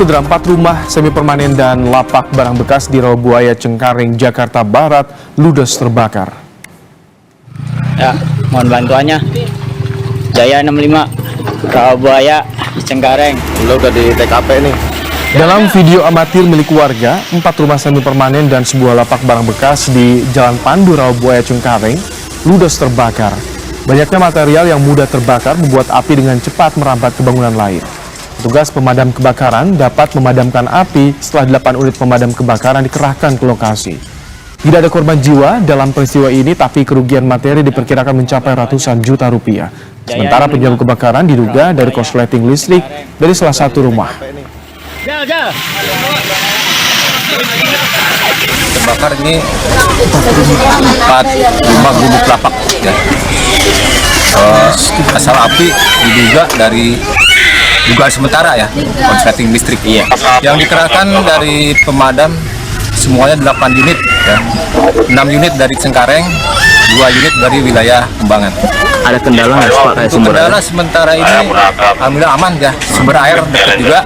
Saudara, 4 rumah semi permanen dan lapak barang bekas di Rawabuaya Cengkareng, Jakarta Barat ludes terbakar. Ya, mohon bantuannya. Jaya 65, Rawabuaya Cengkareng. Lo udah di TKP nih. Dalam video amatir milik warga, 4 rumah semi permanen dan sebuah lapak barang bekas di Jalan Pandu Rawabuaya Cengkareng ludes terbakar. Banyaknya material yang mudah terbakar membuat api dengan cepat merambat ke bangunan lain. Petugas pemadam kebakaran dapat memadamkan api setelah 8 unit pemadam kebakaran dikerahkan ke lokasi. Tidak ada korban jiwa dalam peristiwa ini, tapi kerugian materi diperkirakan mencapai ratusan juta rupiah. Sementara penyebab kebakaran diduga dari korsleting listrik dari salah satu rumah. Terbakar ini 4 rumah gubuk lapak ya. Asal api diduga dari dugaan sementara ya, korsleting listrik. Iya. Yang dikerahkan dari pemadam semuanya 8 unit ya. 6 unit dari Cengkareng, 2 unit dari wilayah Kembangan. Ada kendala nggak Pak? Untuk kendala sementara ini alhamdulillah aman ya, sumber air dekat juga.